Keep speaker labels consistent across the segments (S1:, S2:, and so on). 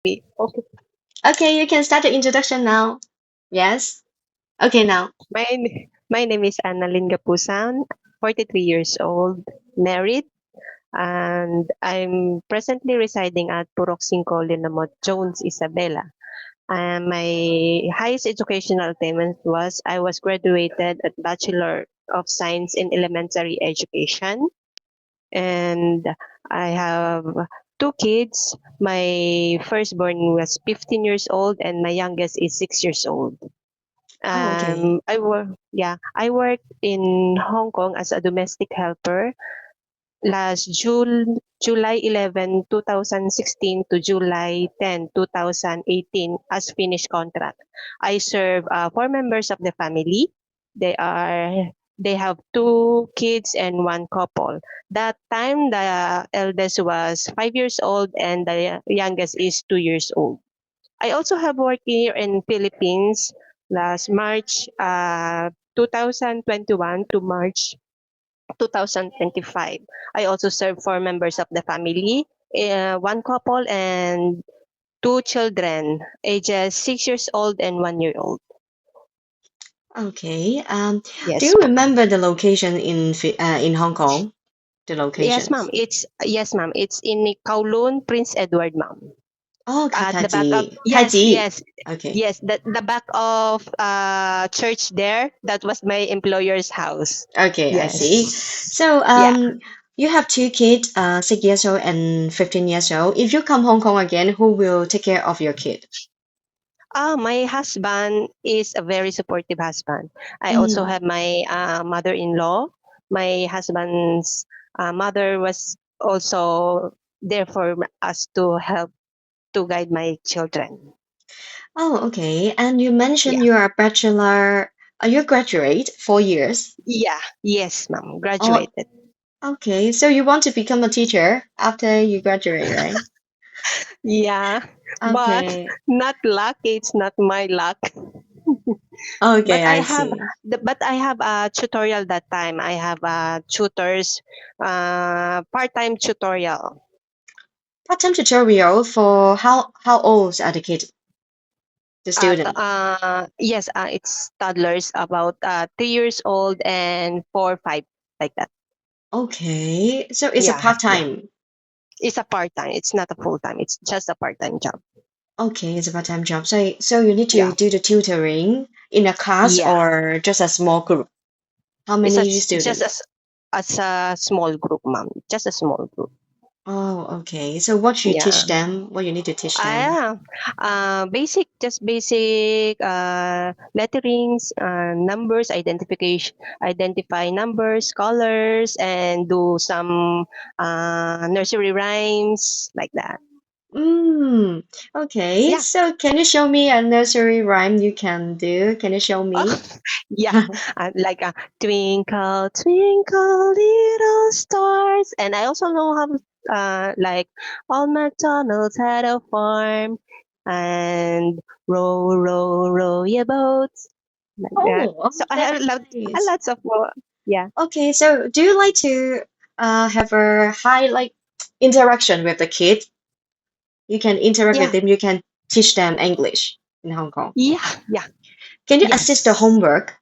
S1: Okay.
S2: Okay, you can start the introduction now. Yes. Okay, now.
S1: My name is Annalyn Gapusan, 43 years old, married, and I'm presently residing at Purok 5, Linamot, Jones, Isabela. My highest educational attainment was I was graduated at Bachelor of Science in Elementary Education, and I have two kids. My firstborn was 15 years old, and my youngest is 6 years old.
S2: Oh, okay.
S1: I worked in Hong Kong as a domestic helper last July 11, 2016 to July 10, 2018 as finished contract. I serve four members of the family. They are they have two kids and one couple. That time the eldest was 5 years old and the youngest is 2 years old. I also have worked here in Philippines last March 2021 to March 2025. I also serve four members of the family, one couple and two children, ages 6 years old and 1 year old.
S2: Okay. Do
S1: Yes,
S2: you remember the location in Hong Kong? The
S1: yes, ma'am.
S2: locations.
S1: It's in Kowloon, Prince Edward, ma'am.
S2: Oh,
S1: At the back of
S2: Taiji.
S1: yes,
S2: Okay.
S1: yes, the back of church there. That was my employer's house.
S2: Okay, I see.
S1: Yes,
S2: So,
S1: yeah.
S2: you have two kids, 6 years old and 15 years old. If you come Hong Kong again, who will take care of your kid?
S1: My husband is a very supportive husband. I also
S2: Mm.
S1: have my mother-in-law. My husband's mother was also there for us to help to guide my children.
S2: Oh, okay. And you
S1: Yeah,
S2: mentioned you are a bachelor. You graduate 4 years.
S1: yeah, yes, ma'am.
S2: Oh,
S1: Graduated.
S2: okay. So you want to become a teacher after you graduate, right?
S1: Yeah, but
S2: Okay.
S1: not lucky. It's not my luck.
S2: Okay,
S1: But
S2: I see.
S1: I have a tutorial that time. I have tutors, part-time tutorial.
S2: Part-time tutorial for how old are the kids, the student?
S1: Yes, it's toddlers about 3 years old and 4, 5, like that.
S2: Okay. So it's a
S1: Yeah, yeah.
S2: part-time.
S1: It's a part-time. It's not a full-time. It's just a part-time job.
S2: Okay, it's a part-time job. So you need to
S1: Yeah,
S2: do the tutoring in a class
S1: yeah.
S2: or just a small group? How
S1: It's
S2: many
S1: just
S2: students?
S1: as a small group, ma'am. Just a small group.
S2: Oh, okay. So what you
S1: Yeah.
S2: teach them? What you need to teach them?
S1: Yeah. Basic letterings, numbers, identify numbers, colors, and do some nursery rhymes like that.
S2: Mm, okay.
S1: Yeah.
S2: So can you show me a nursery rhyme you can do? Can you show
S1: Oh,
S2: me?
S1: yeah. Like twinkle, twinkle, little stars. And I also know how like old MacDonald's had a farm and row your boats like that.
S2: Oh,
S1: So I have
S2: that's
S1: a
S2: nice.
S1: lots of more. Yeah.
S2: Okay, so do you like to have a high like interaction with the kids? You can interact with
S1: Yeah.
S2: them, you can teach them English in Hong Kong.
S1: Yeah. Yeah.
S2: Can you assist the
S1: Yes.
S2: homework?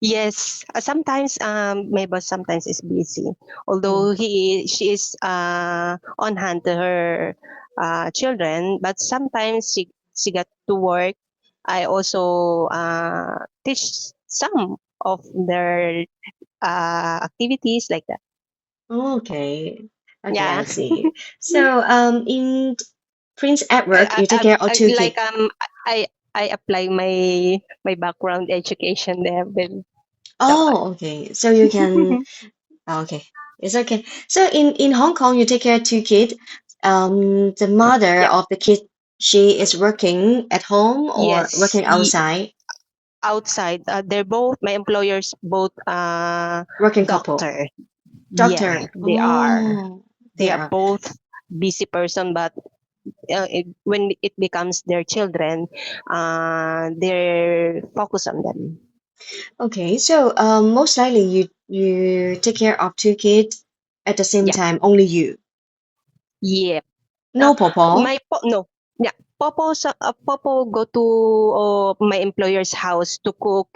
S1: Yes, sometimes my boss sometimes is busy.
S2: Mm.
S1: Although she is on hand to her children, but sometimes she got to work. I also teach some of their activities like that.
S2: Okay. Okay, I
S1: Yeah,
S2: see. So, in Prince Edward, you take care of two
S1: like
S2: kids.
S1: I I apply my background education there with so
S2: Oh, okay. So you can, okay. It's okay. So in Hong Kong, you take care of two kids. The mother
S1: yeah.
S2: of the kid, she is working at home or
S1: Yes,
S2: working outside,
S1: outside. They're both my employers, both
S2: working couple.
S1: doctor. Yeah,
S2: Doctor.
S1: they are.
S2: Oh,
S1: They
S2: they
S1: are
S2: are.
S1: both busy person, but when it becomes their children, they're focus on them.
S2: Okay, so most likely you take care of two kids at the same
S1: Yeah,
S2: time, only you.
S1: yeah. Uh,
S2: No, Papa.
S1: no, Popo go to my employer's house to cook.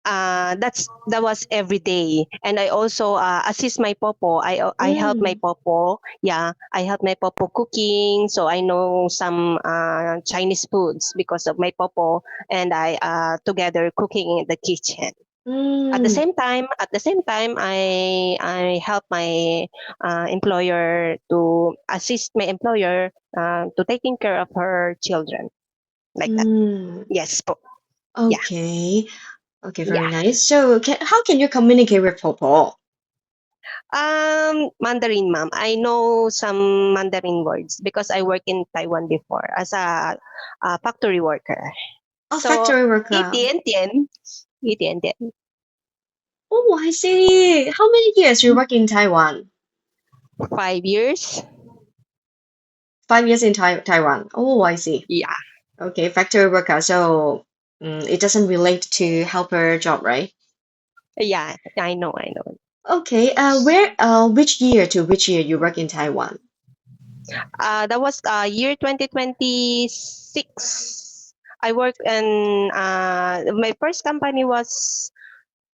S1: That was every day, and I also assist my popo. I help my
S2: Mm.
S1: popo. Yeah, I help my popo cooking, so I know some Chinese foods because of my popo, and I together cooking in the kitchen.
S2: Mm.
S1: At the same time, I help my employer to assist my employer to taking care of her children, like that.
S2: Mm.
S1: Yes, po. Yeah,
S2: Okay. Okay, very
S1: yeah.
S2: nice. So, how can you communicate with Popo?
S1: Mandarin, ma'am. I know some Mandarin words because I work in Taiwan before as a factory worker.
S2: Oh,
S1: So,
S2: factory worker.
S1: 一点点，一点点，Oh,
S2: I see. How many years you work in Taiwan?
S1: 5 years.
S2: 5 years in Taiwan. Oh, I see.
S1: Yeah,
S2: Okay, factory worker. So, it doesn't relate to helper job, right?
S1: yeah. I know.
S2: Okay. Which year to which year you work in Taiwan?
S1: That was year 2026. I work in my first company was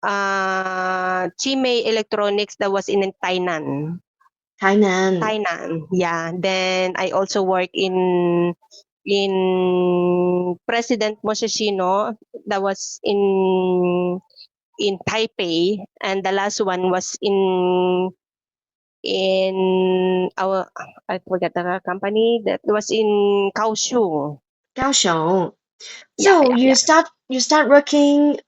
S1: Chime Electronics that was in Tainan.
S2: Tainan.
S1: Tainan. Yeah. Then I also work in President Moshishino that was in Taipei, and the last one was in our, I forget the company that was in Kaohsiung.
S2: Kaohsiung.
S1: Yeah,
S2: So
S1: yeah, yeah.
S2: you start working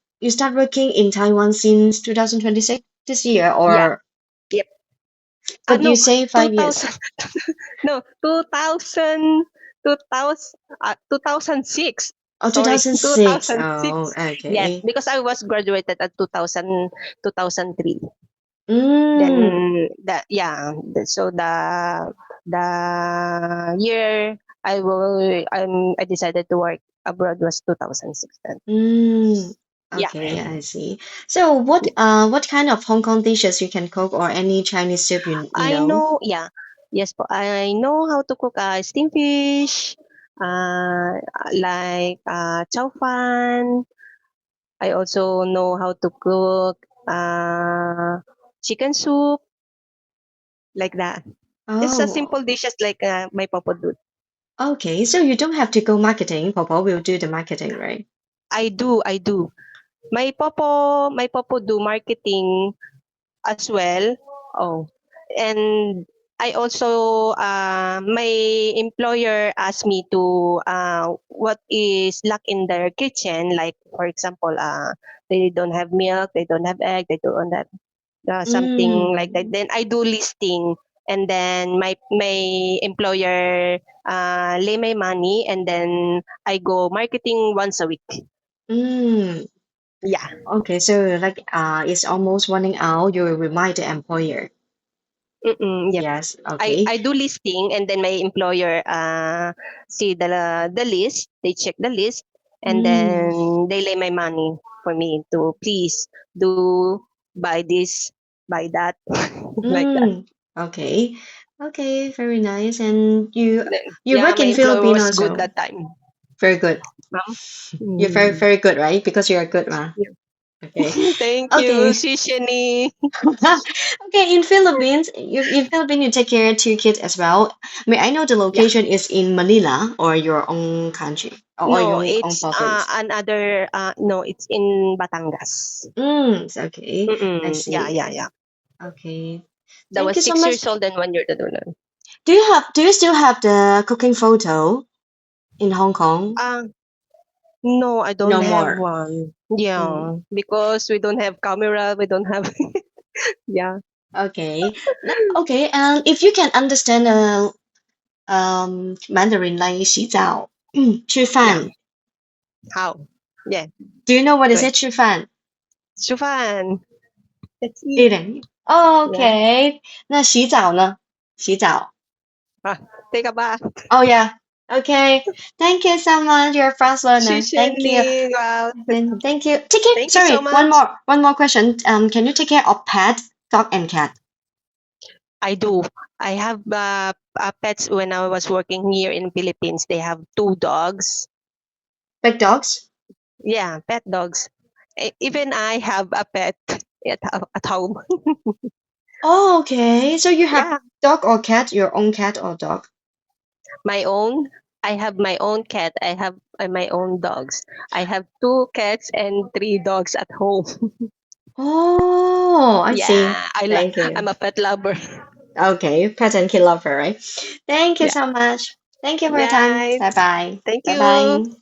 S2: in Taiwan since 2026 this year,
S1: Yeah.
S2: or
S1: Yep.
S2: but you
S1: No,
S2: say 5 years.
S1: 2000 no, 2000 2006.
S2: Oh,
S1: Sorry,
S2: 2006. Oh,
S1: 2006. Yes,
S2: okay.
S1: because I was graduated at 2003.
S2: Mm,
S1: Then so the year I decided to work abroad was 2006 then.
S2: mm.
S1: Yeah.
S2: Okay, I see. So what kind of Hong Kong dishes you can cook, or any Chinese soup you
S1: I
S2: know?
S1: know, yeah. Yes po. I know how to cook steamed fish, uh, like chow fan. I also know how to cook chicken soup, like that. Just a
S2: Oh,
S1: simple dishes like my papa do.
S2: okay. So you don't have to go marketing. Papa will do the marketing, right?
S1: I do. My popo do marketing as well. Oh, and I also my employer asked me to what is lack in their kitchen. Like for example, they don't have milk, they don't have egg, they don't have something like that.
S2: Mm,
S1: Then I do listing, and then my employer lay my money, and then I go marketing once a week.
S2: mm.
S1: Yeah.
S2: Okay, so like it's almost running out. You will remind the employer.
S1: Mm-mm, yep.
S2: Yes,
S1: I
S2: okay.
S1: do listing, and then my employer see the list, they check the list, and
S2: Mm,
S1: then they lay my money for me to please do buy this, buy that, like that.
S2: mm. Okay. Okay, very nice. And you
S1: Yeah,
S2: work
S1: my
S2: in
S1: employer
S2: Philippines
S1: was good
S2: also.
S1: that time.
S2: Very good.
S1: Ma'am?
S2: You're very
S1: Mm.
S2: very good, right? Because you're a good one.
S1: Yeah.
S2: Okay.
S1: Thank you,
S2: Okay.
S1: Shishani.
S2: Okay, in Philippines you take care of two kids as well. May I know the
S1: Yeah.
S2: location is in Manila or your own country, or
S1: No,
S2: your own
S1: it's
S2: province?
S1: another no, it's in Batangas.
S2: Mm, okay. I
S1: Mm-mm. Yeah,
S2: see.
S1: yeah, yeah.
S2: Okay.
S1: That
S2: Thank
S1: was
S2: you so
S1: six
S2: much.
S1: years old and 1 year old.
S2: Do you still have the cooking photo in Hong Kong?
S1: Uh, no, I don't
S2: No
S1: have
S2: more.
S1: one.
S2: Mm,
S1: Yeah, because we don't have camera, we don't have. Yeah.
S2: okay. Okay, and if you can understand Mandarin like 洗澡,
S1: Yeah.
S2: 吃饭.
S1: How? Yeah.
S2: Do you know what is
S1: Good.
S2: it, 吃饭?
S1: Shufan. Let's eat.
S2: Eating. Oh,
S1: Yeah.
S2: okay. 那洗澡呢?洗澡.
S1: Ah, take a bath.
S2: Oh, yeah. Okay. Thank you so much. You're a fast learner. Thank you.
S1: Shishani. Wow.
S2: Then thank you. Take care.
S1: Thank you so
S2: Sorry,
S1: much.
S2: one more question. Can you take care of pet, dog and cat?
S1: I do. I have pets when I was working here in Philippines. They have two dogs.
S2: Big dogs?
S1: Yeah, pet dogs. Even I have a pet at home.
S2: Oh, okay. So you have
S1: Yeah,
S2: dog or cat, your own cat or dog?
S1: my own. I have my own cat. I have my own dogs. I have two cats and three dogs at home.
S2: Oh, I see.
S1: Yeah,
S2: Thank you.
S1: I'm a pet lover.
S2: Okay, pet and kid lover, right? Thank you
S1: Yeah,
S2: so much. Thank you for your time.
S1: right.
S2: Bye bye.
S1: Thank
S2: Bye
S1: you.
S2: bye.